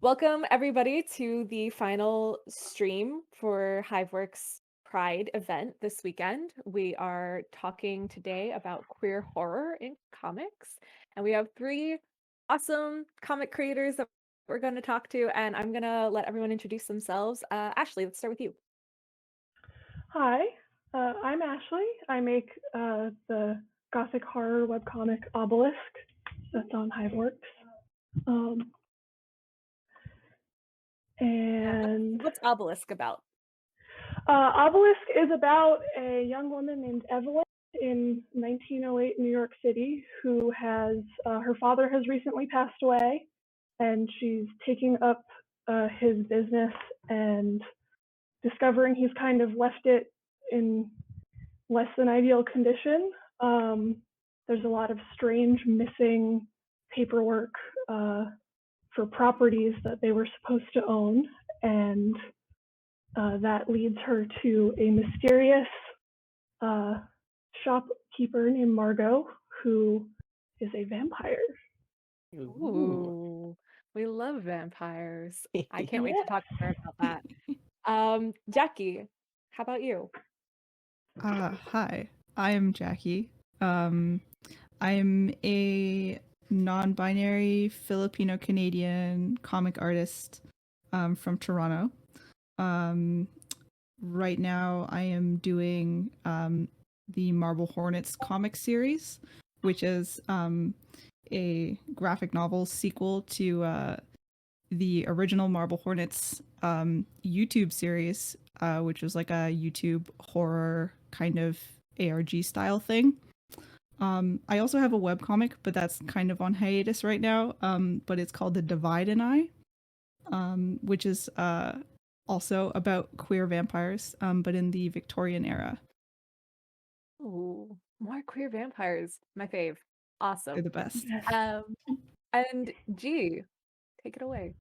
Welcome everybody to the final stream for Hiveworks Pride event this weekend. We are talking today about queer horror in comics, and we have three awesome comic creators that we're going to talk to, and I'm going to let everyone introduce themselves. Ashley, let's start with you. Hi, I'm Ashley. I make the gothic horror webcomic Obelisk that's on Hiveworks. Um, Yeah, and what's Obelisk about? Obelisk is about a young woman named Evelyn in 1908 New York City who has, her father has recently passed away, and she's taking up his business and discovering he's kind of left it in less than ideal condition. There's a lot of strange missing paperwork for properties that they were supposed to own, and that leads her to a mysterious uh, shopkeeper named Margot, who is a vampire. Ooh. Ooh, we love vampires. I can't wait Yeah. to talk to her about that. Jackie, how about you? Hi, I am Jackie. Um, I'm a non-binary Filipino Canadian comic artist from Toronto. Um, right now, I am doing the Marble Hornets comic series, which is a graphic novel sequel to the original Marble Hornets YouTube series, which was like a YouTube horror kind of ARG style thing. I also have a webcomic, but that's kind of on hiatus right now. But it's called The Divide and I, which is also about queer vampires, but in the Victorian era. Ooh, more queer vampires. My fave. They're Awesome. the best. Yes. And G, take it away.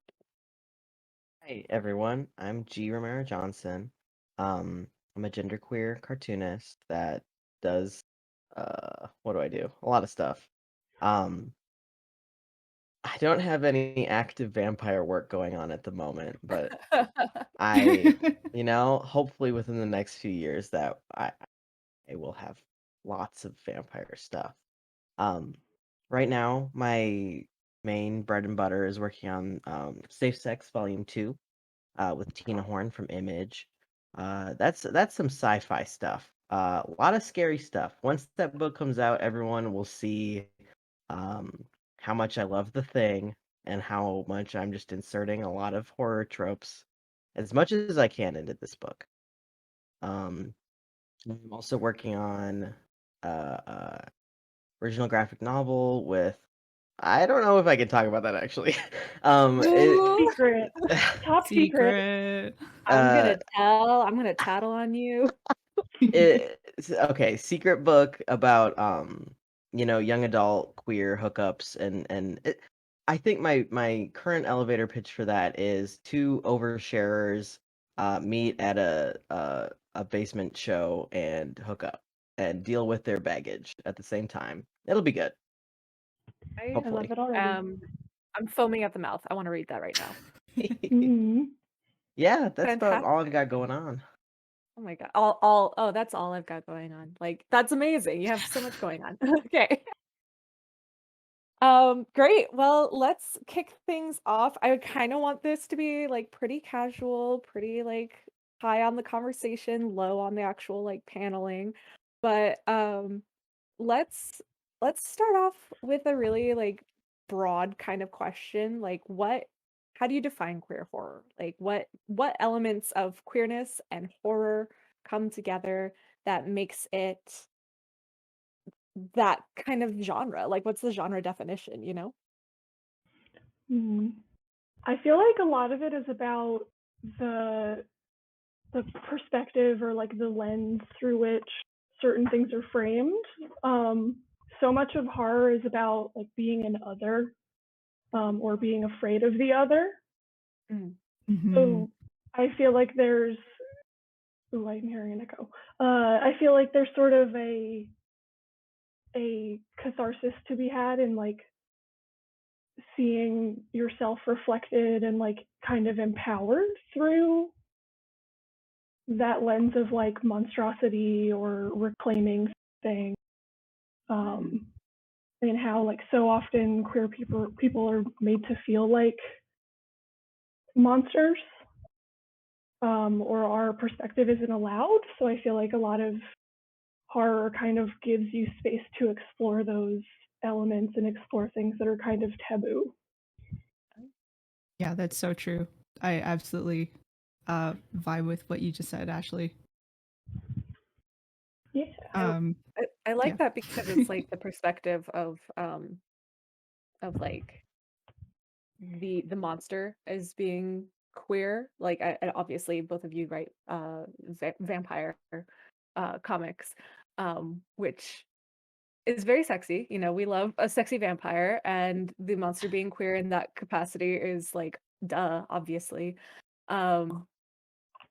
Hi everyone, I'm Romero-Johnson. I'm a genderqueer cartoonist that does what do I do? A lot of stuff. Um I don't have any active vampire work going on at the moment, but I hopefully within the next few years that I will have lots of vampire stuff. Um right now my main bread and butter is working on Safe Sex Volume 2. With Tina Horn from Image. That's some sci-fi stuff. A lot of scary stuff. Once that book comes out, everyone will see um, how much I love the thing and how much I'm just inserting a lot of horror tropes as much as I can into this book. I'm also working on uh, original graphic novel with I don't know if I can talk about that actually. Ooh, Secret. Top secret. Secret. uh, I'm gonna tattle on you. okay, secret book about young adult queer hookups I think my current elevator pitch for that is two oversharers meet at a basement show and hook up and deal with their baggage at the same time. It'll be good, I I love hopefully. it already. I'm foaming at the mouth. I want to read that right now. Mm-hmm. Yeah, that's about all I've Fantastic. got going on. Oh my God. Oh, that's all I've got going on. Like, that's amazing. You have so much going on. Okay. Great. Well, let's kick things off. I kind of want this to be like pretty casual, pretty like high on the conversation, low on the actual like paneling. But let's let's start off with a really like broad kind of question. Like how do you define queer horror? Like what elements of queerness and horror come together that makes it that kind of genre? Like what's the genre definition, you know? Mm-hmm. I feel like a lot of it is about the the perspective or like the lens through which certain things are framed. So much of horror is about like being an other or being afraid of the other. Mm. Mhm. So I feel like there's, oh, I'm hearing an echo. I feel like there's sort of a catharsis to be had in like seeing yourself reflected and like kind of empowered through that lens of like monstrosity or reclaiming things. And how like so often queer people are made to feel like monsters, or our perspective isn't allowed. So I feel like a lot of horror kind of gives you space to explore those elements and explore things that are kind of taboo. Yeah, that's so true. I absolutely vibe with what you just said, Ashley. Yeah. I like Yeah. that because it's like the perspective of like the monster as being queer. Like and obviously both of you write vampire comics, which is very sexy. You know, we love a sexy vampire, and the monster being queer in that capacity is like duh, obviously. Um,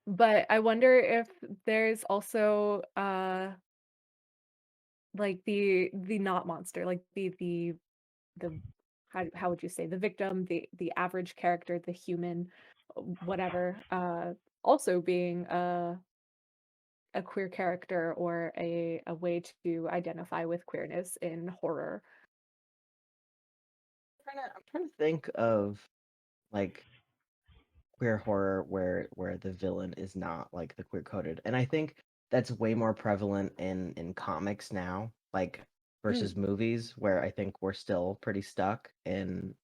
but I wonder if there's also like the not monster, like the how would you say, the victim, the average character, the human, whatever, also being a queer character or a way to identify with queerness in horror. I'm trying to think of like queer horror where the villain is not like the queer coded, and I think that's way more prevalent in comics now, like Mm. versus movies, where I think we're still pretty stuck in,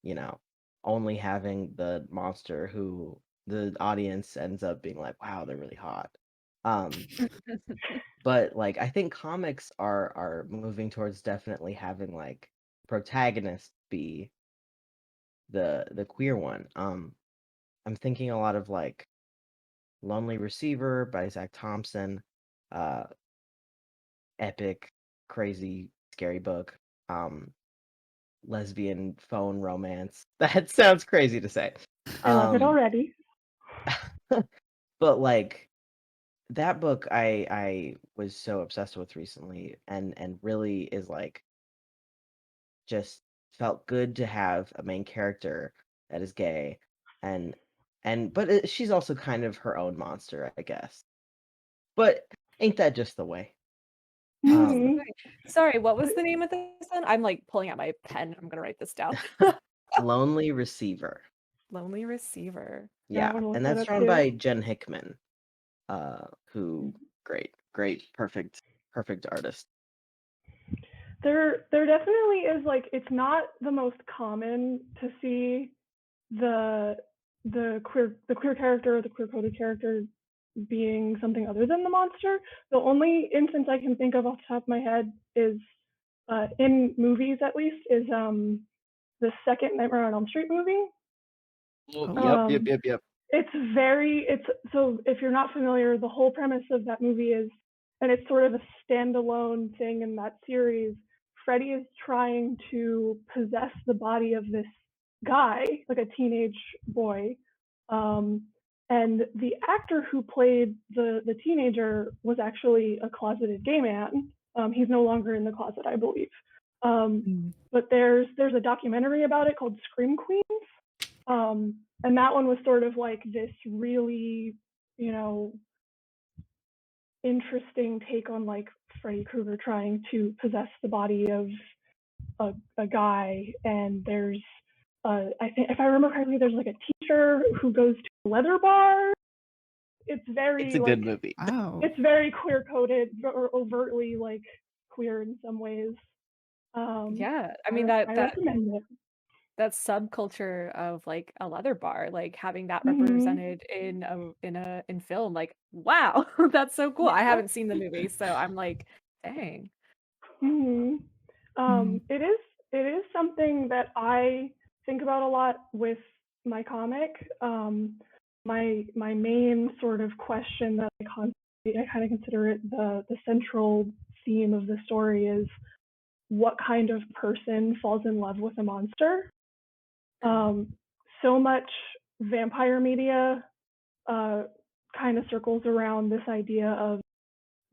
only having the monster who the audience ends up being like, wow, they're really hot. um but like I think comics are moving towards definitely having like protagonist be the queer one. I'm thinking a lot of like Lonely Receiver by Zach Thompson, uh, epic, crazy, scary book. Lesbian phone romance. That sounds crazy to say. I love it already. But like that book I was so obsessed with recently, and really is like just felt good to have a main character that is gay, and but she's also kind of her own monster, I guess. But ain't that just the way? That's the Um, Mhm. way. Sorry, what was the name of this one? I'm like pulling out my pen. I'm gonna write this down. Lonely Receiver. Lonely Receiver. Yeah, I Yeah, want to look and that that's up drawn too. by Jen Hickman, who great, perfect artist. There definitely is like it's not the most common to see the the queer character or the queer coded character being something other than the monster. The only instance I can think of off the top of my head is in movies at least is the second Nightmare on Elm Street movie. Oh, Um, Yep. it's so if you're not familiar, the whole premise of that movie is, and it's sort of a standalone thing in that series. Freddy is trying to possess the body of this guy, like a teenage boy, um, and the actor who played the teenager was actually a closeted gay man. He's no longer in the closet, I believe. mm. But there's a documentary about it called Scream Queens, and that one was sort of like this really, you know, interesting take on like Freddy Krueger trying to possess the body of a guy. And there's, I think if I remember correctly, there's like a teacher who goes to a leather bar. It's It's very a good like, movie. Wow. it's very queer coded or overtly like queer in some ways. Yeah, I mean that I that recommend it. that subculture of like a leather bar, like having that Mm-hmm. represented in film, like wow, that's so cool. I Yeah. haven't seen the movie, so I'm like, dang. Hmm. Mm. It is something that I think about a lot with my comic. My main sort of question that I kind of consider it the central theme of the story is what kind of person falls in love with a monster. Um, so much vampire media uh, kind of circles around this idea of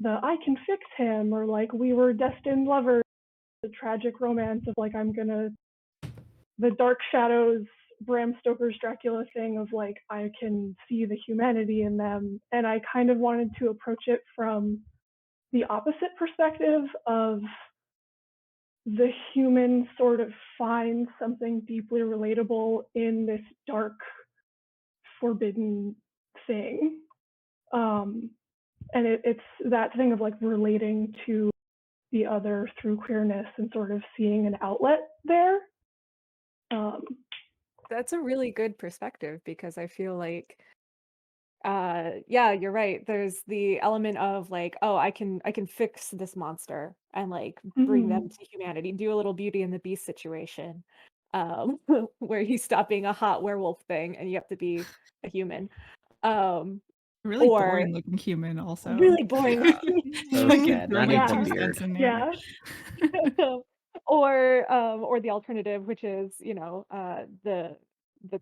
the I can fix him, or like we were destined lovers, the tragic romance of like I'm gonna the Dark Shadows, Bram Stoker's Dracula thing of like I can see the humanity in them, and I kind of wanted to approach it from the opposite perspective of the human sort of finds something deeply relatable in this dark, forbidden thing. And it's that thing of like relating to the other through queerness and sort of seeing an outlet there. That's a really good perspective because I feel like yeah, you're right. There's the element of like, oh, I can fix this monster and like bring them Mhm. to humanity, do a little Beauty and the Beast situation. Um where you stop being a hot werewolf thing and you have to be a human. Um Really or boring looking human also. really boring. Yeah, so Like you sad. throw Not like even Yeah, 2 cents weird. in there. yeah. Or the alternative, which is, the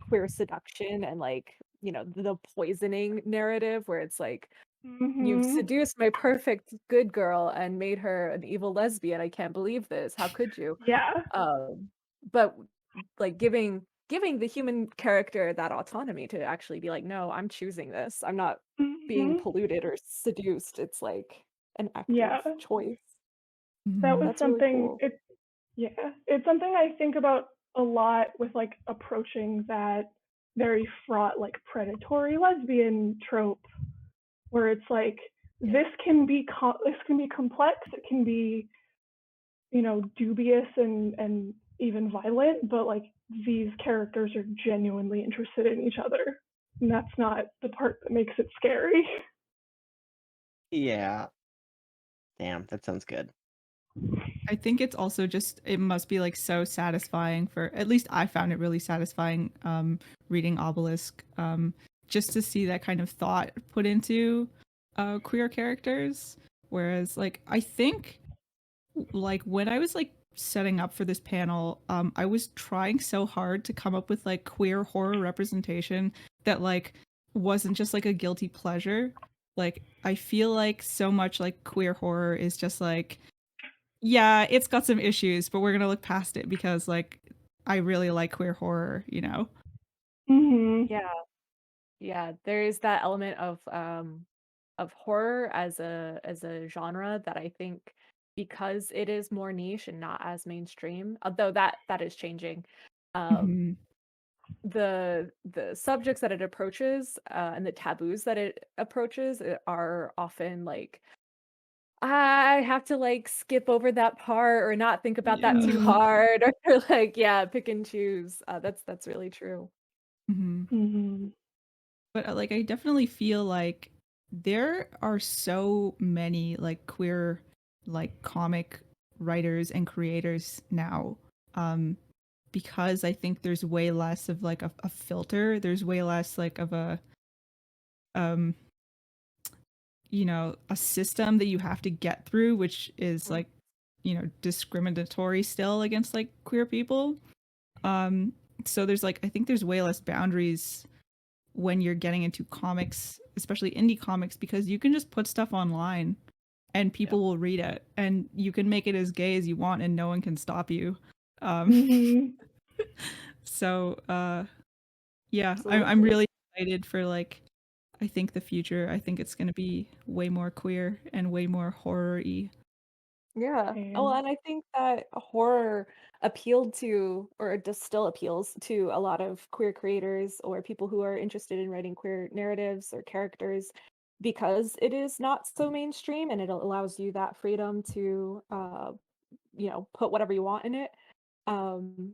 queer seduction and like, the poisoning narrative where it's like, you've Mhm. seduced my perfect good girl and made her an evil lesbian. I can't believe this. How could you? Yeah. Um, but like giving the human character that autonomy to actually be like, no, I'm choosing this. I'm not being Mhm. polluted or seduced. It's like an active Yeah. choice. That Mhm. was That's really something cool. it's something I think about a lot with like approaching that very fraught like predatory lesbian trope where it's like Yeah. this can be complex, it can be, dubious and even violent, but like these characters are genuinely interested in each other. And that's not the part that makes it scary. Yeah. Damn, that sounds good. I think it's also just it must be like so satisfying for at least I found it really satisfying reading Obelisk just to see that kind of thought put into queer characters, whereas like I think like when I was like setting up for this panel, I was trying so hard to come up with like queer horror representation that like wasn't just like a guilty pleasure. Like I feel like so much like queer horror is just like yeah, it's got some issues, but we're gonna look past it because like I really like queer horror, you know? Mhm. Yeah. Yeah, there is that element of horror as a genre that I think because it is more niche and not as mainstream, although that is changing. Um, Hmm. the subjects that it approaches and the taboos that it approaches are often like I have to like skip over that part or not think about that too Yeah. hard or like yeah, pick and choose. That's really true. Hmm. Mhm. But like I definitely feel like there are so many like queer like comic writers and creators now. Um because I think there's way less of like a filter. There's way less like of a um a system that you have to get through, which is Mm. like, discriminatory still against like queer people. Um, so there's like, I think there's way less boundaries when you're getting into comics, especially indie comics, because you can just put stuff online and Yeah, people will read it and you can make it as gay as you want and no one can stop you. Um, Mhm. so yeah, I'm absolutely. really excited for like I think the future. I think it's gonna be way more queer and way more horror-y. Yeah. Oh, And and I think that horror appealed to, or it just still appeals to a lot of queer creators or people who are interested in writing queer narratives or characters because it is not so mainstream and it allows you that freedom to, put whatever you want in it.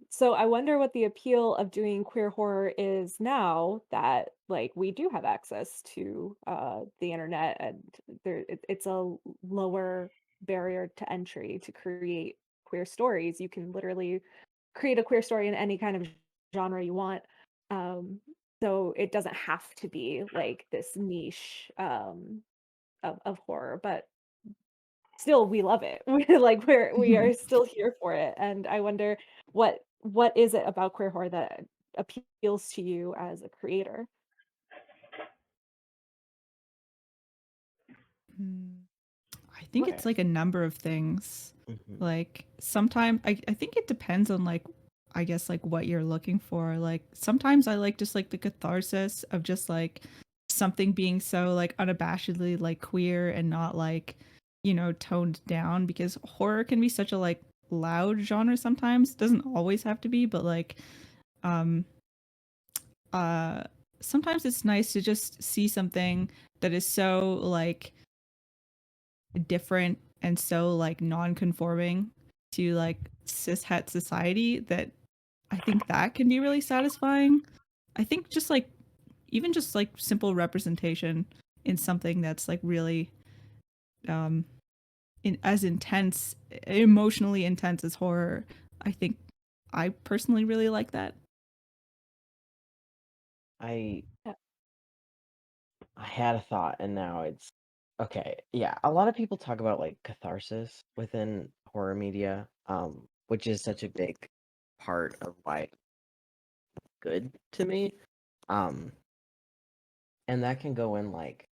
So I wonder what the appeal of doing queer horror is now that like we do have access to the internet and it's a lower barrier to entry to create queer stories. You can literally create a queer story in any kind of genre you want. Um, so it doesn't have to be like this niche of horror, but still we love it. We are Mhm. still here for it, and I wonder what is it about queer horror that appeals to you as a creator? Mm, I think it's What? like a number of things. Hmm. Like sometimes I think it depends on like I guess like what you're looking for. Like sometimes I like just like the catharsis of just like something being so like unabashedly like queer and not like, you know, toned down, because horror can be such a like loud genre sometimes. It doesn't always have to be, but like um uh sometimes it's nice to just see something that is so like different and so like non-conforming to like cishet society that I think that can be really satisfying. I think just like even just like simple representation in something that's like really um as intense, emotionally intense as horror. I think I personally really like that. I Yeah. I had a thought and now it's okay. Yeah, a lot of people talk about like catharsis within horror media, which is such a big part of why it's good to me. Um, and that can go in like,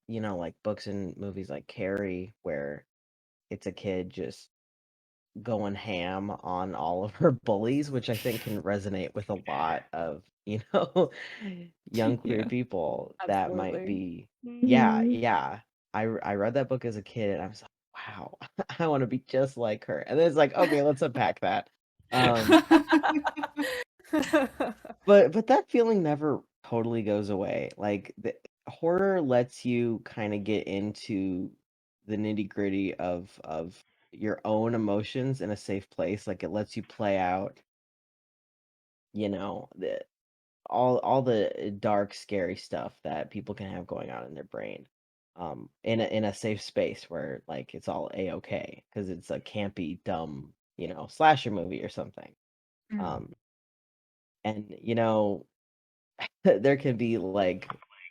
like books and movies like Carrie, where it's a kid just going ham on all of her bullies, which I think can resonate with a lot of, young queer Yeah. people that might Absolutely. be, yeah, Mhm. yeah. I read that book as a kid and I was like, wow, I want to be just like her. And then it's like, okay, let's unpack that. Um, but that feeling never totally goes away. Like the horror lets you kind of get into the nitty-gritty of your own emotions in a safe place. Like it lets you play out, the all the dark, scary stuff that people can have going on in their brain. In a safe space where like it's all a-okay because it's a campy, dumb, slasher movie or something. Mm. Um, and there can be like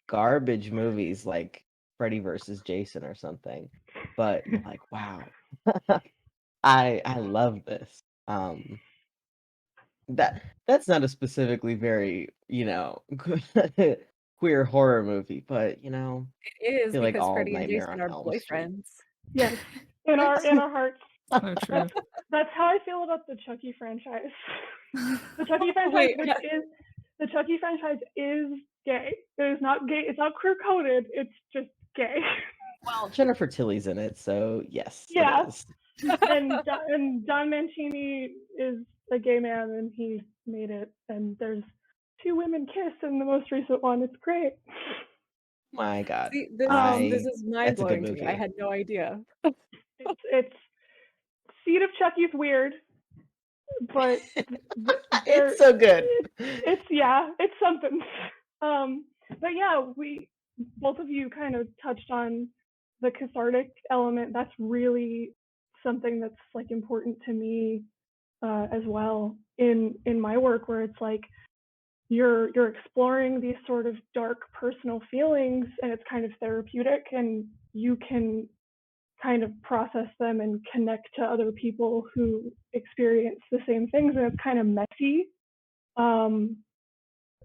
garbage movies like Freddy versus Jason or something, but you're like, wow, I love this. That's not a specifically very, queer horror movie, but It I is feel like because all Freddie and Nightmare Jason on are Elm Street. boyfriends. Yes, in our hearts. So true. That's how I feel about the Chucky franchise. The Chucky franchise, Wait, the Chucky franchise is gay. It is not gay. It's not queer coded. It's just gay. Well, Jennifer Tilly's in it, so yes, it Yeah, is. and Don Mancini is a gay man, and he made it. And there's two women kiss in the most recent one. It's great. My God, see, this Um, is that's a good mind-blowing to me. I movie. had no idea. it's Seed of Chucky's weird, but It's there so good. it's yeah, it's something. Um, but yeah, we both of you kind of touched on the cathartic element. That's really something that's like important to me as well in my work, where it's like you're exploring these sort of dark personal feelings, and it's kind of therapeutic, and you can kind of process them and connect to other people who experience the same things, and it's kind of messy. Um,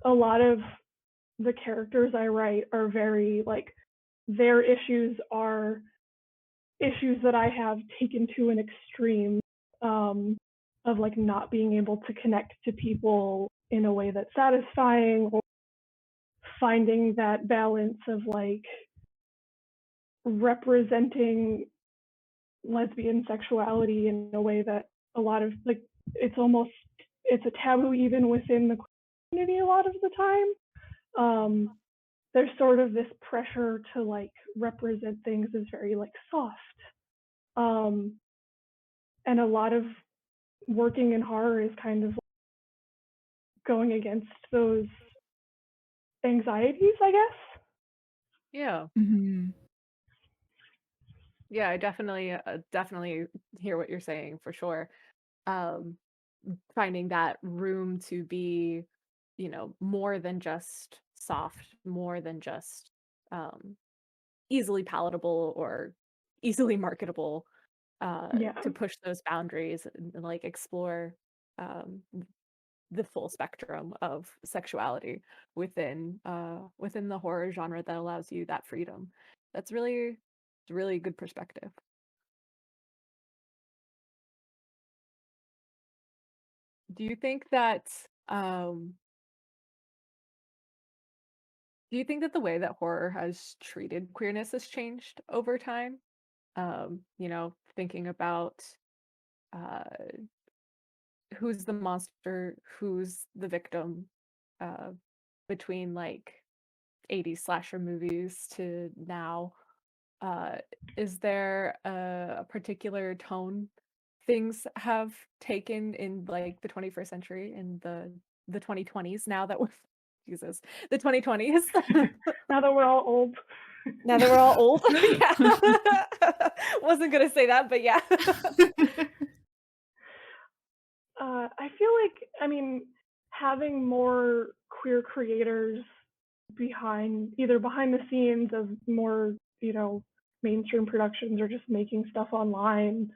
a lot of the characters I write are very like their issues are issues that I have taken to an extreme, of like not being able to connect to people in a way that's satisfying, or finding that balance of like representing lesbian sexuality in a way that a lot of like it's a taboo even within the community a lot of the time. There's sort of this pressure to like represent things as very like soft, um, and a lot of working in horror is kind of going against those anxieties, I guess. Yeah. Hmm. Yeah, I definitely hear what you're saying for sure. Um, Finding that room to be, more than just soft, more than just um, easily palatable or easily marketable, Yeah, to push those boundaries and like explore um, the full spectrum of sexuality within the horror genre that allows you that freedom. That's really good perspective. Do you think that um do you think that the way that horror has treated queerness has changed over time? Thinking about uh who's the monster, who's the victim, uh between like 80s slasher movies to now. Uh, is there a particular tone things have taken in like the 21st century in the 2020s now that we're Jesus, the 2020s. Now that we're all old. Now that we're all old. Yeah. Wasn't gonna say that, but yeah. I feel like, I mean, having more queer creators either behind the scenes of more, mainstream productions or just making stuff online,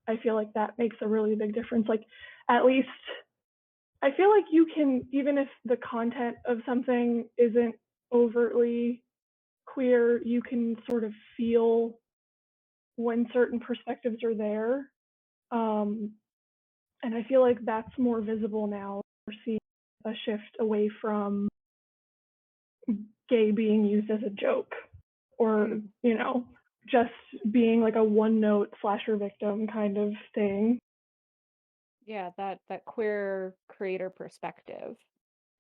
I feel like that makes a really big difference. Like, at least I feel like you can, even if the content of something isn't overtly queer, you can sort of feel when certain perspectives are there. Um, and I feel like that's more visible now. We're seeing a shift away from gay being used as a joke or, Mm, just being like a one note slasher victim kind of thing. yeah, that queer creator perspective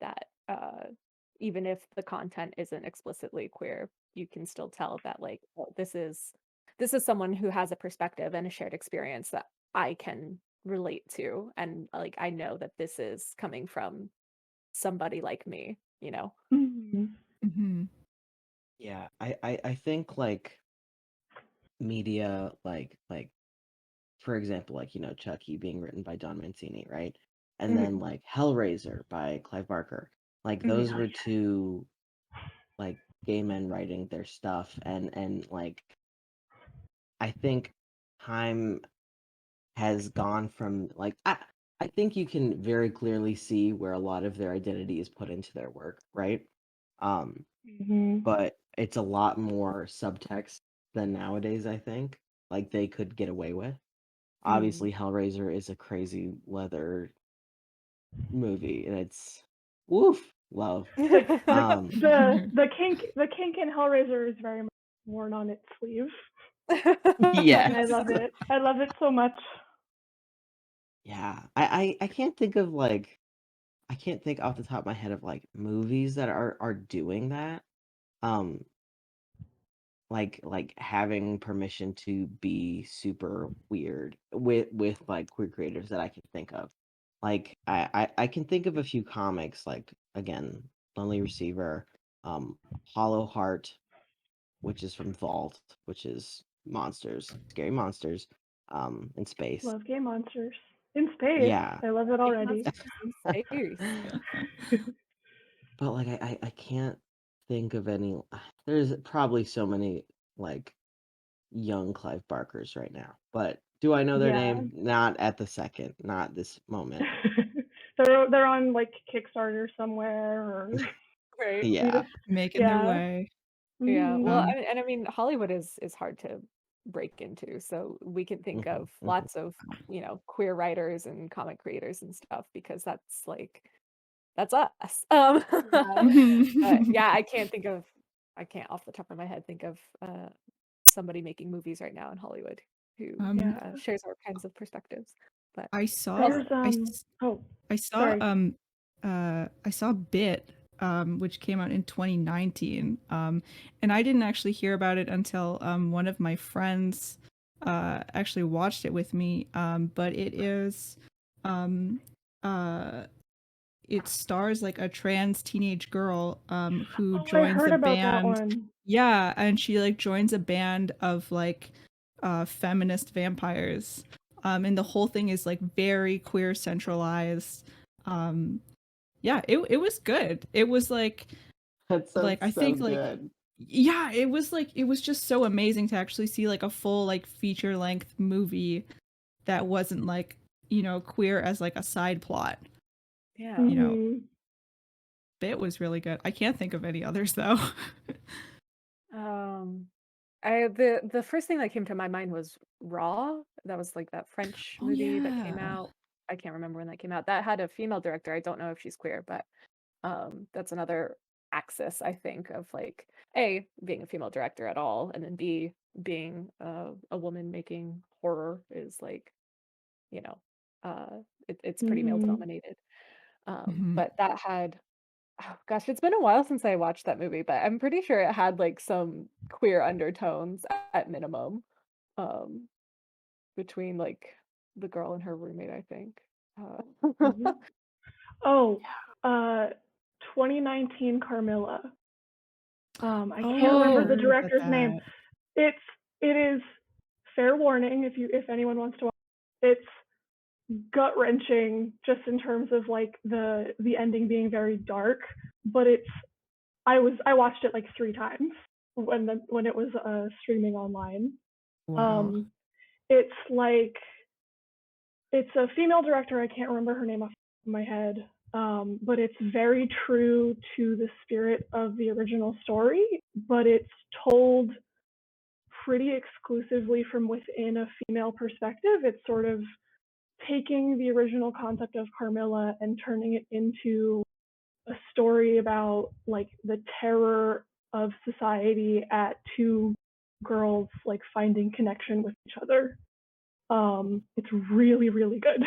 that even if the content isn't explicitly queer, you can still tell that like, oh, this is someone who has a perspective and a shared experience that I can relate to, and like I know that this is coming from somebody like me, you know. Mm-hmm. Hmm. Yeah, I think like media like for example, like Chucky being written by Don Mancini, right? And then Mm-hmm. like Hellraiser by Clive Barker. Like Mhm. those were two like gay men writing their stuff, and like I think time has gone from like I think you can very clearly see where a lot of their identity is put into their work, right? Um, Mm-hmm. but it's a lot more subtext than nowadays, I think. Like they could get away with. Mm. Obviously, Hellraiser is a crazy leather movie, and it's woof love. the the Um, the kink in Hellraiser is very much worn on its sleeve, and I yes, love it. I love it so much. yeah. I can't think of like I can't think off the top of my head of like movies that are doing that. Um, like having permission to be super weird with like queer creators that I can think of. Like I can think of a few comics like again, Lonely Receiver, Hollow Heart, which is from Vault, which is monsters, scary monsters, in space. Love gay monsters in space. Yeah. I love it Big already. monsters in space. But like I can't think of any there's probably so many like young Clive Barkers right now. But do I know their Yeah. name? Not at the second, not this moment. they're on like Kickstarter somewhere or Right. we Yeah. just Making their yeah. way. Yeah. Well, Mm-hmm. Um, I mean, Hollywood is hard to break into. So we can think Hmm. of Hmm. lots of, queer writers and comic creators and stuff because that's us. Yeah. But yeah, I can't off the top of my head think of somebody making movies right now in Hollywood who um, Yeah. shares our kinds of perspectives. But I saw also, There's I s- oh, I saw sorry. I saw Bit, which came out in 2019, and I didn't actually hear about it until one of my friends actually watched it with me. But it is um uh it stars like a trans teenage girl who Oh, I joins heard a about that band. one. Yeah, and she like joins a band of like feminist vampires. And the whole thing is like very queer centralized. Um yeah, it was good. It was That like sounds I so think like good. yeah, it was just so amazing to actually see like a full like feature length movie that wasn't like, queer as like a side plot. yeah. You know, Mm-hmm. Bit was really good. I can't think of any others though. Um, the first thing that came to my mind was Raw. That was like that French Oh movie that came yeah. out. I can't remember when that came out. That had a female director. I don't know if she's queer, but that's another axis, I think, of like A, being a female director at all, and then B, being a woman making horror is like, you know, it's pretty male Mm-hmm. dominated. Mhm. But that had, oh gosh, it's been a while since I watched that movie, but I'm pretty sure it had like some queer undertones at minimum, um, between like the girl and her roommate, I think. Mm-hmm. Oh, 2019 Carmilla. I can't I remember Oh, the heard about director's name. that. It is fair warning if anyone wants to watch. It's gut wrenching just in terms of like the ending being very dark, but I watched it like 3 times when it was streaming online. Wow. Um, it's like it's a female director. I can't remember her name off the top of my head, but it's very true to the spirit of the original story, but it's told pretty exclusively from within a female perspective. It's sort of taking the original concept of Carmilla and turning it into a story about like the terror of society at two girls like finding connection with each other. It's really, really good.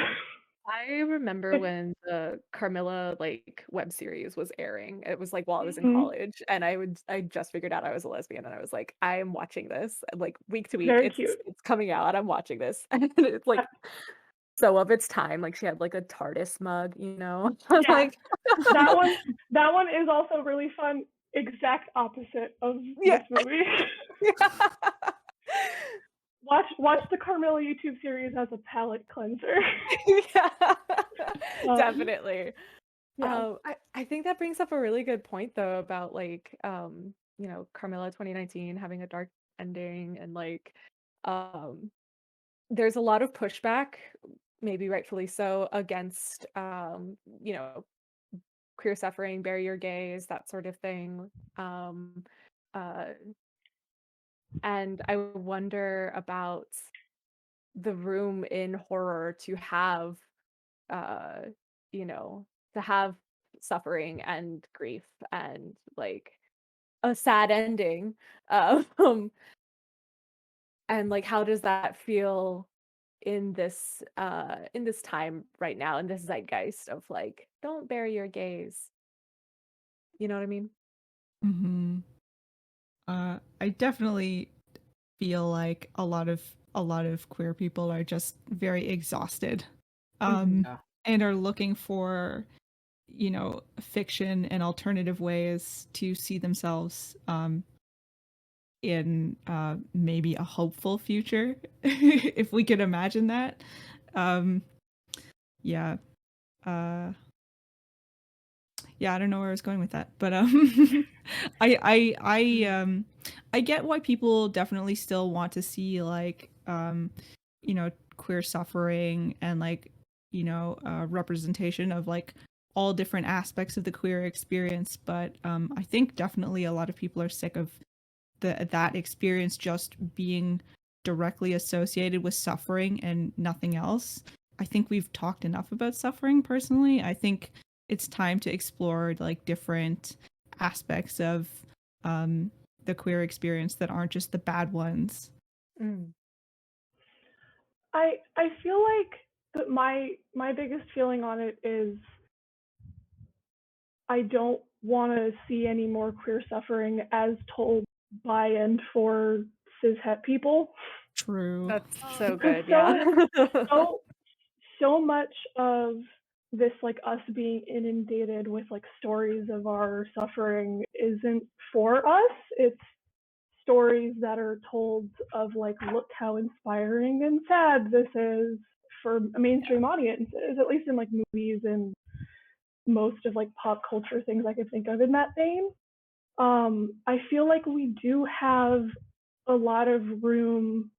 I remember when the Carmilla like web series was airing. It was like while I was in Mhm. college, and I just figured out I was a lesbian, and I was like, I am watching this like week to week. Very It's cute. it's coming out. I'm watching this, and it's like so of its time. Like she had like a TARDIS mug, you know. I was Yeah, like, that one that one is also really fun. Exact opposite of yeah, this movie. Watch the Carmilla YouTube series as a palate cleanser. yeah, um, definitely. yeah. I think that brings up a really good point though about like Carmilla 2019 having a dark ending and like um there's a lot of pushback, maybe rightfully so, against queer suffering, bury your gays, that sort of thing. Um uh and I wonder about the room in horror to have uh you know to have suffering and grief and like a sad ending, um and like how does that feel in this time right now, in this zeitgeist of like don't bury your gays, you know what I mean? Mhm. I definitely feel like a lot of queer people are just very exhausted, Hmm. Yeah. and are looking for, fiction and alternative ways to see themselves, in maybe a hopeful future, if we could imagine that. Um, yeah. Uh, yeah, I don't know where I was going with that, but I I I um I get why people definitely still want to see like queer suffering and like representation of like all different aspects of the queer experience, but I think definitely a lot of people are sick of that experience just being directly associated with suffering and nothing else. I think we've talked enough about suffering personally. I think it's time to explore like different aspects of um, the queer experience that aren't just the bad ones. Mm. I feel like that my biggest feeling on it is I don't want to see any more queer suffering as told by and for cishet people. True. That's so Because good, yeah. so so much of this like us being inundated with like stories of our suffering isn't for us. It's stories that are told of like look how inspiring and sad this is for mainstream audiences, at least in like movies and most of like pop culture things I could think of in that vein. I feel like we do have a lot of room,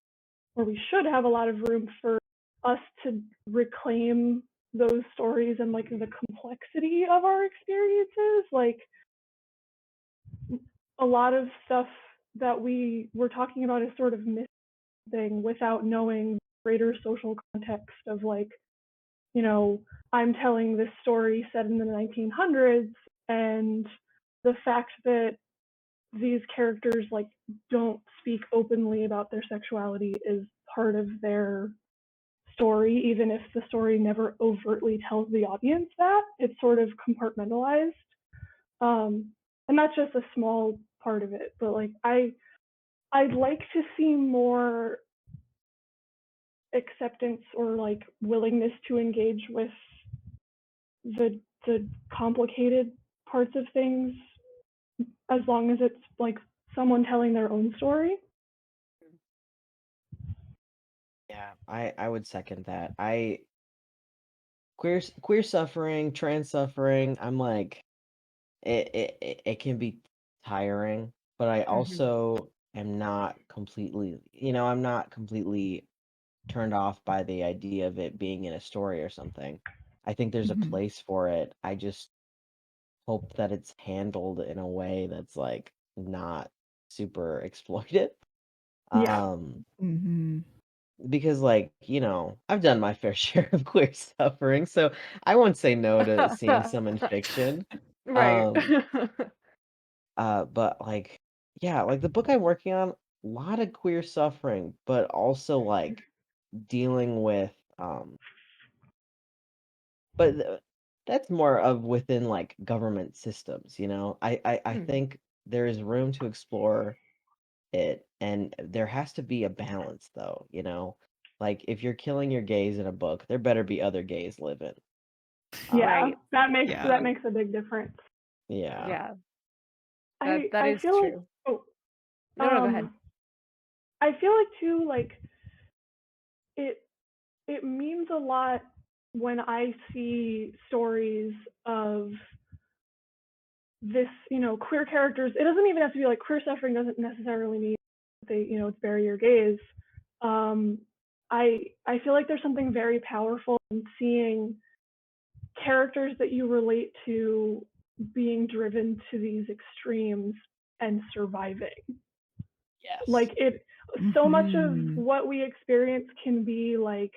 or we should have a lot of room for us to reclaim those stories and like the complexity of our experiences. Like a lot of stuff that we were talking about is sort of missing without knowing greater social context of like you know, I'm telling this story set in the 1900s, and the fact that these characters like don't speak openly about their sexuality is part of their story, even if the story never overtly tells the audience that. It's sort of compartmentalized. And that's just a small part of it. But like I'd like to see more acceptance or like willingness to engage with the complicated parts of things, as long as it's like someone telling their own story. Yeah, I would second that. I queer suffering, trans suffering, I'm like it can be tiring, but I Mhm. also am not completely, I'm not completely turned off by the idea of it being in a story or something. I think there's a Mhm. place for it. I just hope that it's handled in a way that's like not super exploited. Yeah. Mhm. Because like, I've done my fair share of queer suffering, so I won't say no to seeing some in fiction. Right. Um, but like, yeah, like the book I'm working on, a lot of queer suffering, but also like dealing with but that's more of within like government systems, I Mm. think there is room to explore it, and there has to be a balance though, like if you're killing your gays in a book, there better be other gays living. Yeah, Right. Yeah. that makes a big difference. Yeah. Yeah. I That I is feel like true. oh No, no, go ahead. I feel like too like it it means a lot when I see stories of this, queer characters. It doesn't even have to be like queer suffering doesn't necessarily mean they, it's bury your gays. Um, I feel like there's something very powerful in seeing characters that you relate to being driven to these extremes and surviving. Yes. Like it, so much of Mhm. what we experience can be like,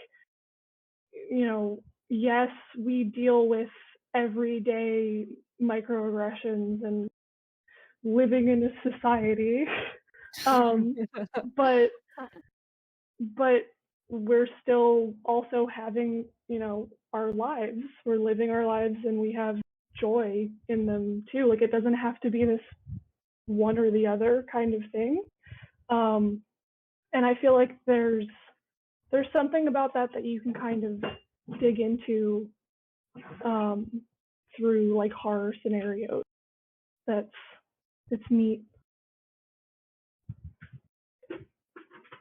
yes, we deal with everyday microaggressions and living in a society. um, but but we're still also having, our lives. We're living our lives and we have joy in them too. Like it doesn't have to be this one or the other kind of thing. Um, and I feel like there's something about that that you can kind of dig into um, through like horror scenarios. That's it's neat.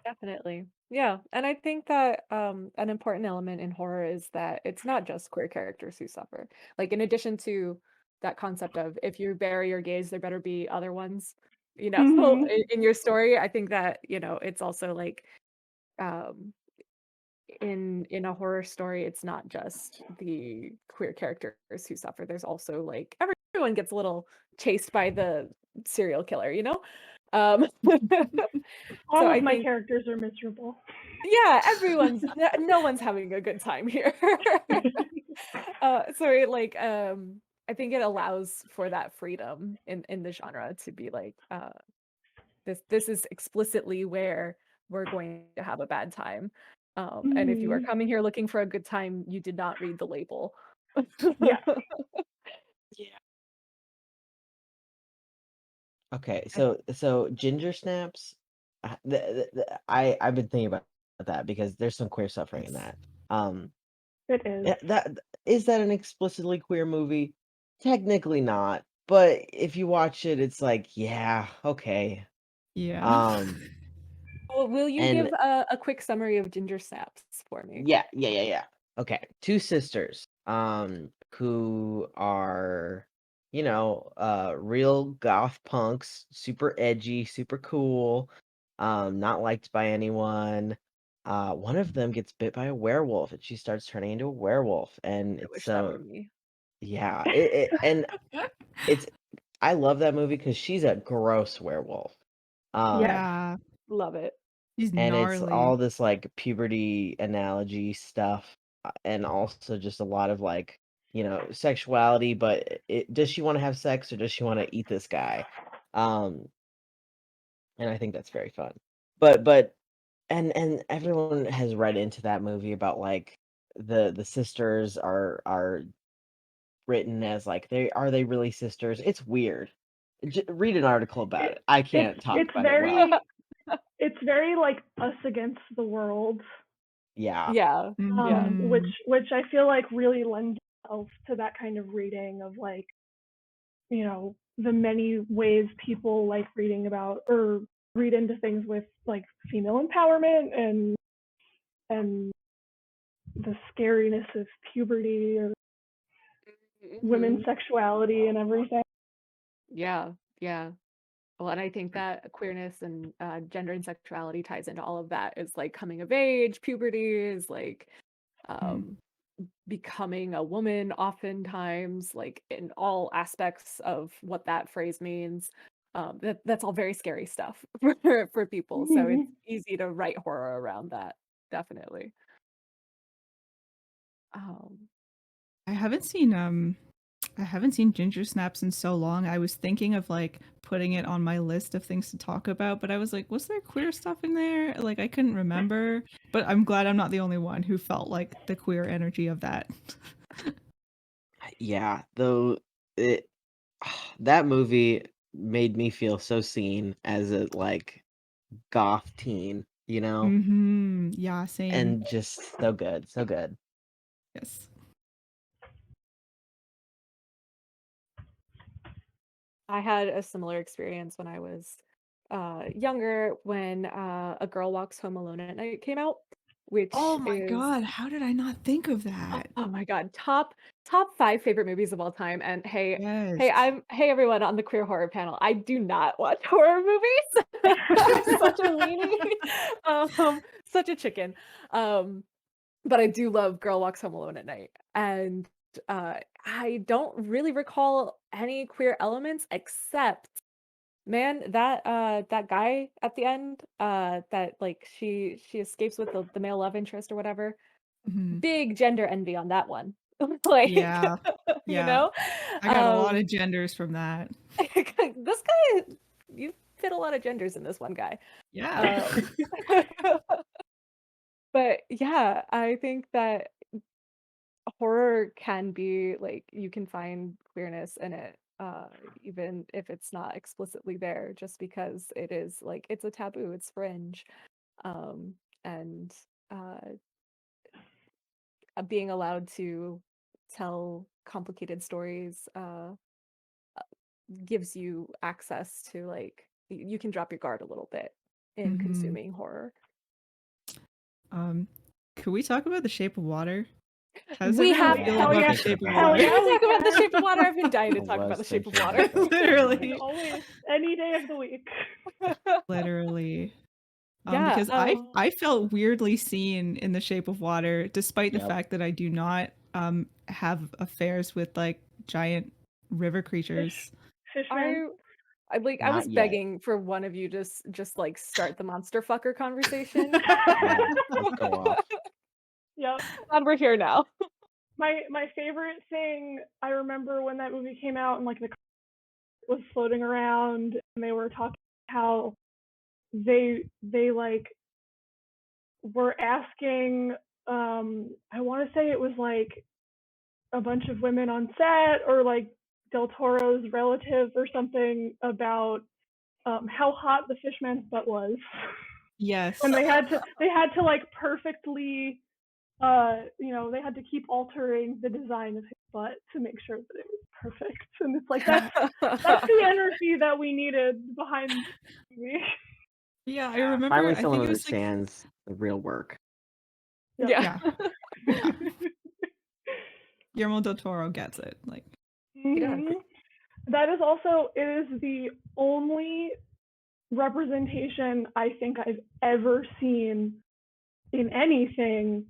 Definitely. Yeah, and I think that an important element in horror is that it's not just queer characters who suffer. Like in addition to that concept of if you bury your gays, there better be other ones, Hmm. in your story. I think that, it's also like um in a horror story, it's not just the queer characters who suffer. There's also like everyone gets a little chased by the serial killer, you know? Um so All of I my think characters are miserable. yeah, no one's having a good time here. So I think it allows for that freedom in the genre to be like, this is explicitly where we're going to have a bad time. And if you are Hmm. coming here looking for a good time, you did not read the label. Yeah. Yeah. Okay, so ginger snaps, I've been thinking about that because there's some queer suffering in Nice. that. Um, It is. that is that an explicitly queer movie? Technically not, but if you watch it, it's like, yeah, okay. Yeah. Um, Well, will you and give a quick summary of Ginger Snaps for me? yeah. Okay, two sisters, who are, real goth punks, super edgy, super cool, not liked by anyone. One of them gets bit by a werewolf, and she starts turning into a werewolf, and I it's wish that so were me. yeah, and it's I love that movie because she's a gross werewolf. Yes, Um, Yeah. love it. He's and it's all gnarly. this like puberty analogy stuff. and also just a lot of like, sexuality, but does she want to have sex or does she want to eat this guy? Um, and I think that's very fun. But and everyone has read into that movie about like the sisters are written as like they really sisters? It's weird. Read an article about it. I It's can't talk it's about it well. very it's very like us against the world, Yeah. Yeah. Yeah. Mhm. which I feel like really lends itself to that kind of reading of like, the many ways people like reading about or read into things with like female empowerment and the scariness of puberty or women's Mhm. sexuality and everything. Yeah. Yeah. Well, and I think that queerness and gender and sexuality ties into all of that. Is like coming of age, puberty is like Mhm. um, becoming a woman, oftentimes, like in all aspects of what that phrase means. That's all very scary stuff for people. So it's Mhm. easy to write horror around that. Definitely. Um, I haven't seen Ginger Snaps in so long. I was thinking of like putting it on my list of things to talk about, but I was like, was there queer stuff in there? Like I couldn't remember. But I'm glad I'm not the only one who felt like the queer energy of that. Yeah, though it that movie made me feel so seen as a like goth teen, Yeah, same. and just so good, so good. Yes. I had a similar experience when I was younger when A Girl Walks Home Alone at Night came out, Oh which my is god, how did I not think of oh, that? oh my god, top 5 favorite movies of all time. And Yes. hey everyone on the queer horror panel. I do not watch horror movies. I'm such a weenie. Such a chicken. Um, but I do love Girl Walks Home Alone at Night. And I don't really recall any queer elements except man, that guy at the end, that like she escapes with the male love interest or whatever. Mhm. Big gender envy on that one. Like, Yeah. you Yeah. know? I got a lot of Um, genders from that. this guy, you fit a lot of genders in this one guy. Yeah. Um, but yeah, I think that horror can be like you can find queerness in it, even if it's not explicitly there, just because it is like it's a taboo, it's fringe. Um, and uh, being allowed to tell complicated stories gives you access to like you can drop your guard a little bit in Mhm. consuming horror. Um, could we talk about The Shape of Water? How does We everyone have feel Hell about yeah, The Thinking Shape of about hell we it. Water? yeah, can we talk about the can. shape of water. I've been dying to I talk about was the shape of thinking water. about that. Literally. Always, any day of the week. Literally. Yeah. Because I felt weirdly seen in The Shape of Water, despite the Yep. fact that I do not have affairs with like giant river Fish, creatures. Fishman. I was Not yet. begging for one of you to just like start the monster fucker conversation. Yeah, let's go off. Yep. And we're here now. My favorite thing I remember when that movie came out and like the was floating around and they were talking how they like were asking I want to say it was like a bunch of women on set or like Del Toro's relative or something about how hot the fishman's butt was. And Yes. they had to like perfectly they had to keep altering the design of his butt to make sure that it was perfect. And it's like that's the energy that we needed behind the movie. Yeah, I Yeah, remember finally I someone think it was like understands the real work. Yep. Yeah. yeah, yeah. Guillermo del Toro gets it. Like He does. Mhm. That is also it is the only representation I think I've ever seen in anything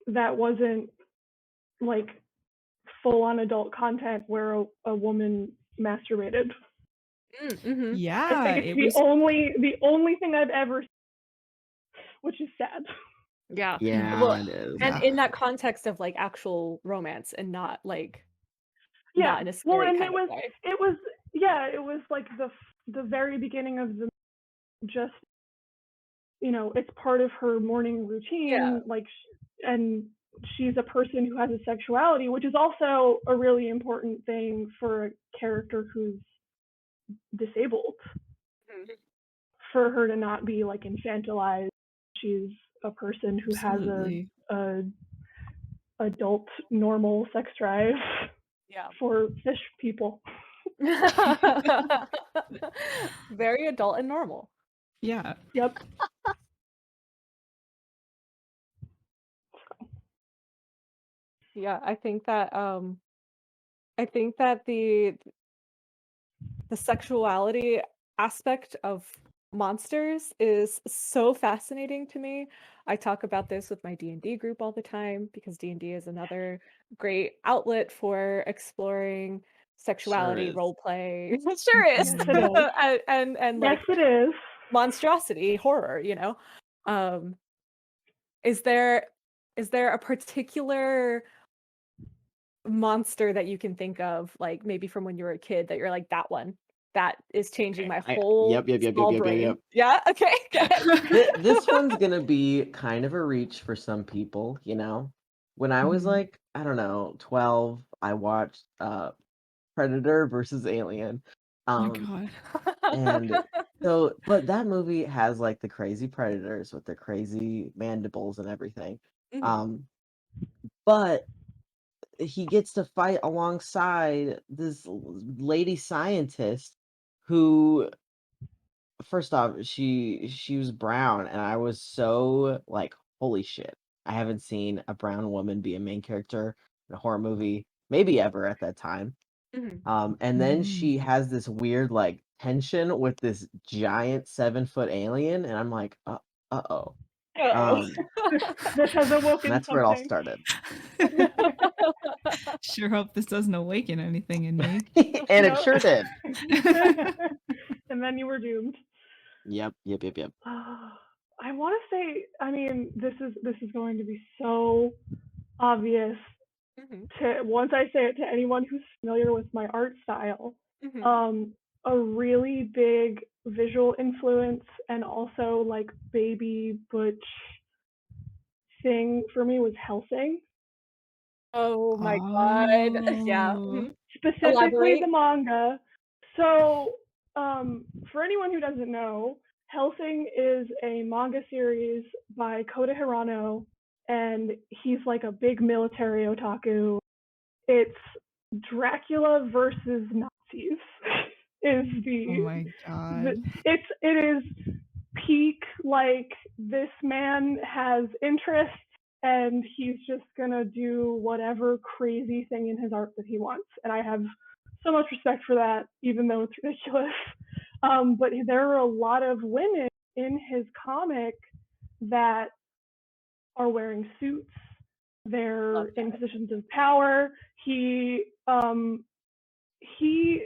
that wasn't like full on adult content where a woman masturbated. Mm-hmm. I think yeah, it's it the was only thing I've ever seen, which is sad. Yeah. Well, Yeah, it is. and Yeah. in that context of, like, actual romance and not, like Yeah. not in a Well, scary and kind of way. it was yeah, it was like the very beginning of the just it's part of her morning Yeah. routine, like, and she's a person who has a sexuality, which is also a really important thing for a character who's disabled, Mhm. for her to not be like infantilized. She's a person who has Absolutely. a adult normal sex drive Yeah. for fish people. Very adult and normal. Yeah. Yep. Yeah, I think that the sexuality aspect of monsters is so fascinating to me. I talk about this with my D&D group all the time because D&D is another great outlet for exploring Sure sexuality, is. role play. It sure is. Yes, it Mhm. is. And Yes, like it is. monstrosity, horror, you know? Um, is there a particular monster that you can think of, like, maybe from when you were a kid that you're like, "That one, that is changing Okay. my I whole Yep, yep, yep, yep, small yep, yep, brain." yep. Yeah? Okay, go ahead. This one's gonna be kind of a reach for some people, you know? When I was Mhm. like, I don't know, 12, I watched Predator versus Alien. Oh my Um god. and but that movie has like the crazy predators with their crazy mandibles and everything. Mhm. Um but he gets to fight alongside this lady scientist who, first off, she was brown, and I was so like, holy shit. I haven't seen a brown woman be a main character in a horror movie, maybe ever at that time. Mhm. And then Mhm. she has this weird like tension with this giant 7-foot alien, and I'm like, uh-oh. Uh-oh. Um, This has and awoken that's where it all something. started. Sure hope this doesn't awaken anything in me. And it Yep. sure did. And then you were doomed. Yep, yep, yep, yep. I want to say, I mean, this is going to be so obvious Mhm. to once I say it to anyone who's familiar with my art style. Mhm. Um, a really big visual influence and also like baby butch thing for me was Helsing, Oh my god. Yeah. Oh. Mhm. specifically Elaborate. the manga. So, for anyone who doesn't know, Helsing is a manga series by Kota Hirano, and he's like a big military otaku. It's Dracula versus Nazis. is Oh the, my the god. it is peak, like, this man has interests and he's just gonna do whatever crazy thing in his art that he wants. And I have so much respect for that, even though it's ridiculous. But there are a lot of women in his comic that are wearing suits. They're Love in that. positions of power. He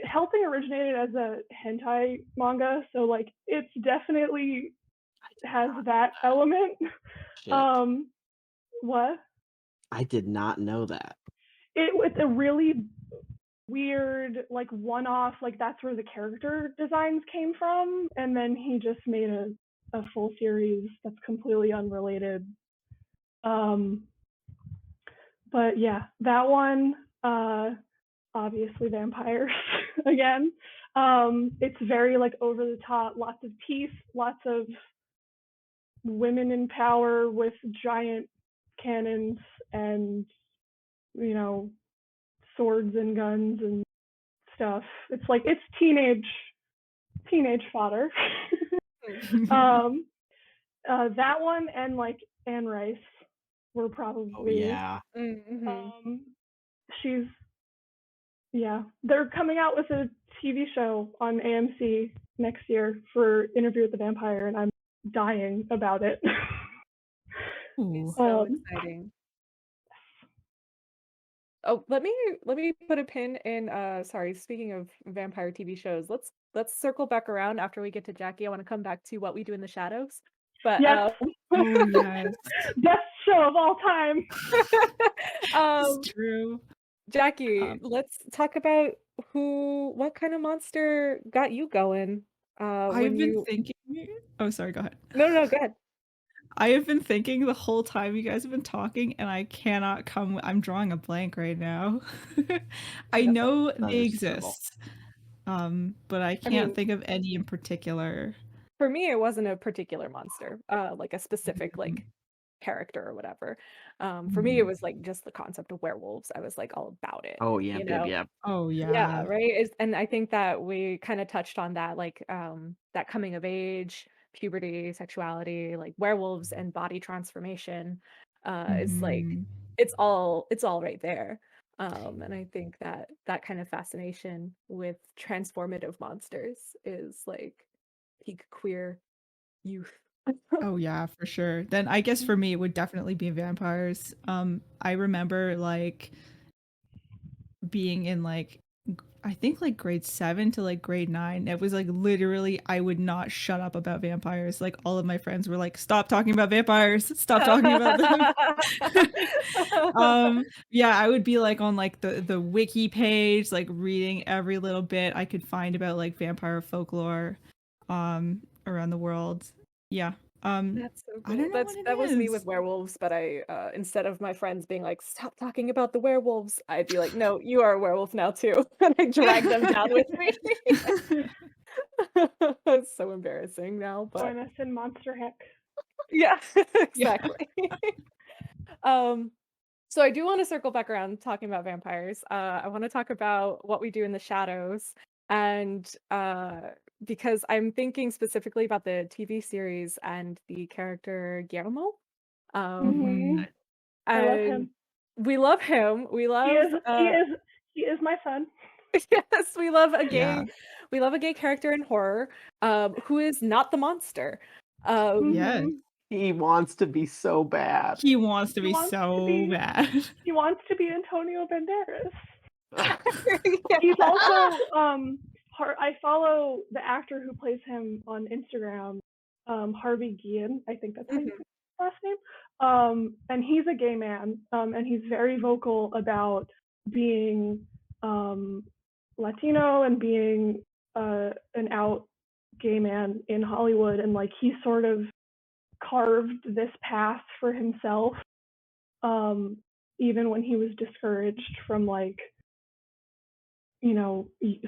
Helsing originated as a hentai manga, so like it's definitely I did has not know that that. element. Shit. Um, what? I did not know that. It's a really weird, like, one-off. Like, that's where the character designs came from, and then he just made a full series that's completely unrelated. Um, but yeah, that one. Obviously vampires again. It's very like over the top, lots of teeth, lots of women in power with giant cannons and you know swords and guns and stuff. It's like it's teenage fodder. um, that one and like Anne Rice were Oh probably. yeah. Mhm. Um, she's Yeah, they're coming out with a TV show on AMC next year for Interview with the Vampire, and I'm dying about it. Ooh. It's so um, exciting. Oh, let me put a pin in, sorry, speaking of vampire TV shows, let's circle back around after we get to Jackie. I wanna come back to What We Do in the Shadows. But Yes. Oh yes, Best show of all time. it's um, true. Jackie, Um, let's talk about what kind of monster got you going when I've been you thinking. Oh, sorry. Go ahead. no, go ahead. I have been thinking the whole time you guys have been talking, and I cannot come. I'm drawing a blank right now. I No. know they Understandable. exist, but I I can't mean, think of any in particular. for me, it wasn't a particular monster, like a specific Mhm. like character or whatever. For me, it Mhm. was like just the concept of werewolves. I was like all about it, Oh, you yep, yep, know? yep. Oh Yeah, yeah. right. And I think that we kind of touched on that, like that coming of age, puberty, sexuality, like werewolves and body transformation, is like Mhm. it's all right there. And I think that that kind of fascination with transformative monsters is like peak queer youth. Oh yeah, for sure. Then I guess for me it would definitely be vampires. I remember like being in like I think like grade 7 to like grade 9. It was like literally I would not shut up about vampires. Like all of my friends were like, "Stop talking about vampires. Stop talking about them." Yeah, I would be like on like the wiki page, like reading every little bit I could find about like vampire folklore around the world. Yeah. That's so I cool. don't know what it That was me with is. werewolves, but I instead of my friends being like, "Stop talking about the werewolves," I'd be like, "No, you are a werewolf now too," and I drag them down with me. It's so embarrassing now, but Join us in Monster Heck. yeah, Yeah. exactly. Um, so I do want to circle back around talking about vampires. I want to talk about what we do in the shadows, and because I'm thinking specifically about the TV series and the character Guillermo. Um, Hmm. Mhm. I love and him. we love him. We He love is he is he is my son. yes, Yeah. we love a gay character in horror, who is not the monster. Um, Yes. Hmm. He wants to be so bad. He wants to He be wants to so be bad. he wants to be Antonio Banderas. yeah. He's also I follow the actor who plays him on Instagram, Harvey Guillen. I think that's how you Mhm. say his last name. And he's a gay man, and he's very vocal about being Latino and being an out gay man in Hollywood, and like he sort of carved this path for himself, um, even when he was discouraged from like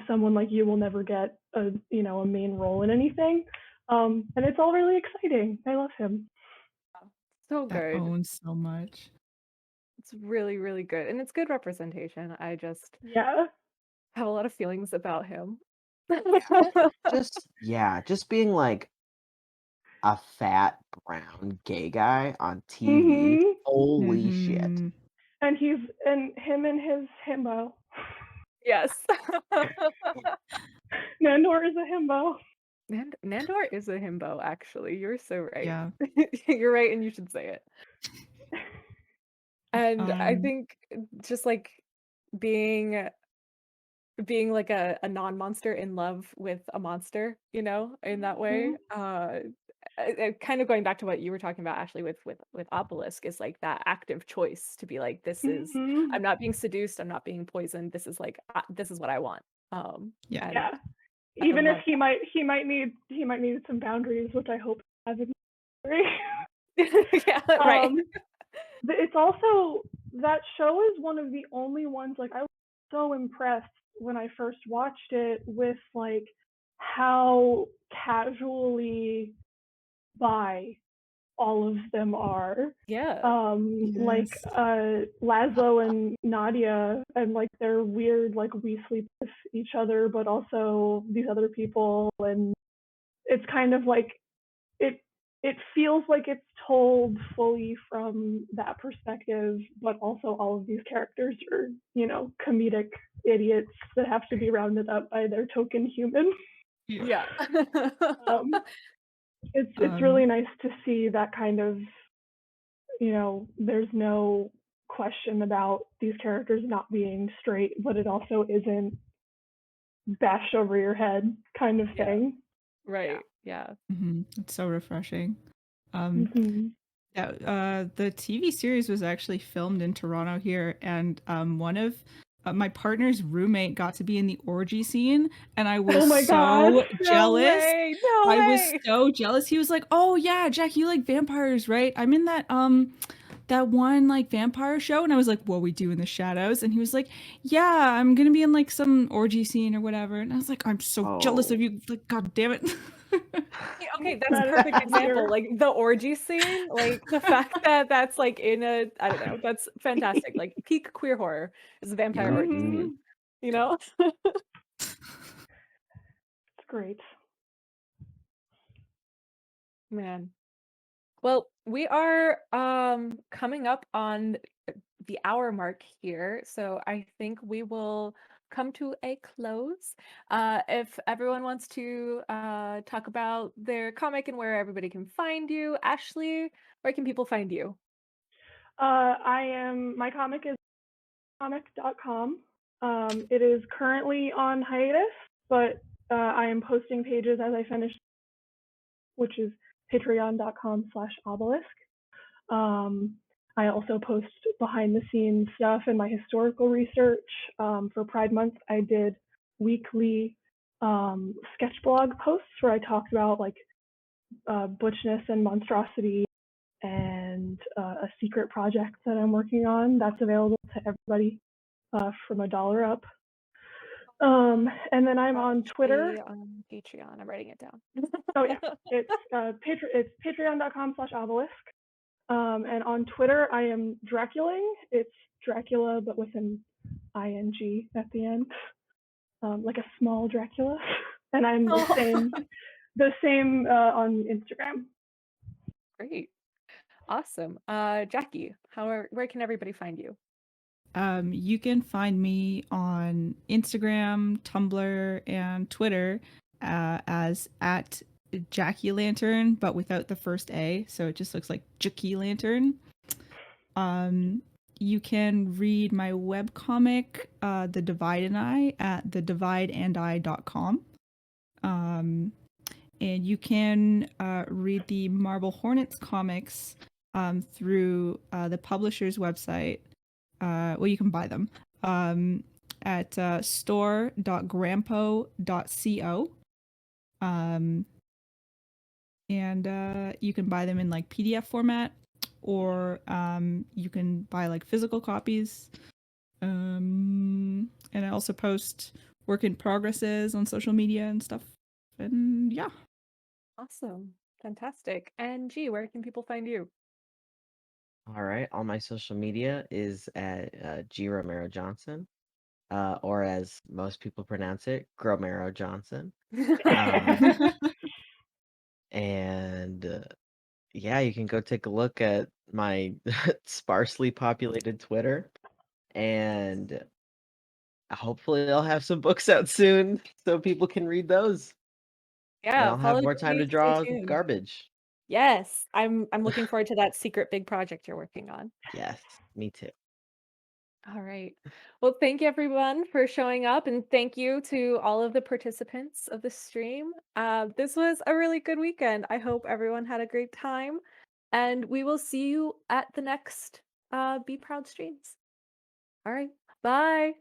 someone like you will never get a main role in anything. And it's all really exciting. I love him. So That good. owns so much. It's really, really good. And it's good representation. I just Yeah. have a lot of feelings about him. Just being like a fat brown gay guy on TV. Mhm. Holy shit. Mhm. And him and his himbo. Yes. Nandor is a himbo. Nandor is a himbo, actually. You're so right. Yeah. You're right, and you should say it. And I Um, think just like being like a non-monster in love with a monster, in that way. Mhm. Kind of going back to what you were talking about, Ashley, with Obelisk, is like that active choice to be like, Mhm. I'm not being seduced, I'm not being poisoned. This is like, this is what I want. yeah. And Yeah. I Even if love he might need some boundaries, which I hope he has in the story. that. Yeah, right. It's also that show is one of the only ones like I was so impressed when I first watched it with like how casually bi all of them are. Yeah. Like Yes. Laszlo and Nadia and like their weird like we sleep with each other but also these other people, and it's kind of like it it feels like it's told fully from that perspective, but also all of these characters are, comedic idiots that have to be rounded up by their token human. Yeah. Yeah. Um, it's Um, really nice to see that kind of, there's no question about these characters not being straight, but it also isn't bashed over your head kind of Yeah. thing. Right. Yeah. It's so refreshing. Um, Hmm. the TV series was actually filmed in Toronto here, and one of my partner's roommate got to be in the orgy scene, and I was Oh my gosh. so No jealous. way. No I was way. so jealous. He was like, "Oh yeah, Jack, you like vampires, right? I'm in that one like vampire show," and I was like, "What we do in the shadows?" And he was like, "Yeah, I'm gonna be in like some orgy scene or whatever." And I was like, "I'm so jealous of Oh. you! Like, God damn it!" Yeah, okay, that's a That is perfect example. severe. Like the orgy scene, like the fact that that's like in a, I don't know, that's fantastic. Like peak queer horror is a vampire orgy Hmm. scene, you know? It's great. Man. Well, we are coming up on the hour mark here, so I think we will come to a close. If everyone wants to talk about their comic and where everybody can find you, Ashley, where can people find you? My comic is comic.com. It is currently on hiatus, but I am posting pages as I finish, which is patreon.com/obelisk. I also post behind the scenes stuff and my historical research. For Pride Month, I did weekly sketch blog posts where I talked about like butchness and monstrosity and a secret project that I'm working on that's available to everybody from $1 up. And then I'm on Twitter. On Patreon. I'm writing it down. Oh yeah, it's patreon.com/obelisk. And on Twitter, I am Draculing. It's Dracula, but with an ing at the end, like a small Dracula. And I'm the same on Instagram. Great. Awesome. Jackie, where can everybody find you? You can find me on Instagram, Tumblr, and Twitter as at Jackie Lantern, but without the first A, so it just looks like Jackie Lantern. You can read my webcomic, The Divide and I, at thedivideandi.com. And you can read the Marble Hornets comics through the publisher's website. Well, you can buy them at store.grampo.co. And you can buy them in like PDF format, or you can buy like physical copies. And I also post work in progresses on social media and stuff. And yeah. Awesome. Fantastic. And G, where can people find you? All right. All my social media is at G Romero-Johnson, or as most people pronounce it, Romero-Johnson. And yeah, you can go take a look at my sparsely populated Twitter, and hopefully I'll have some books out soon so people can read those. Then Yeah, I'll have follow more your time to lead, stay draw tuned. garbage. Yes, I'm looking forward to that secret big project you're working on. Yes, me too. All right. Well, thank you everyone for showing up, and thank you to all of the participants of the stream. This was a really good weekend. I hope everyone had a great time, and we will see you at the next Be Proud streams. All right. Bye.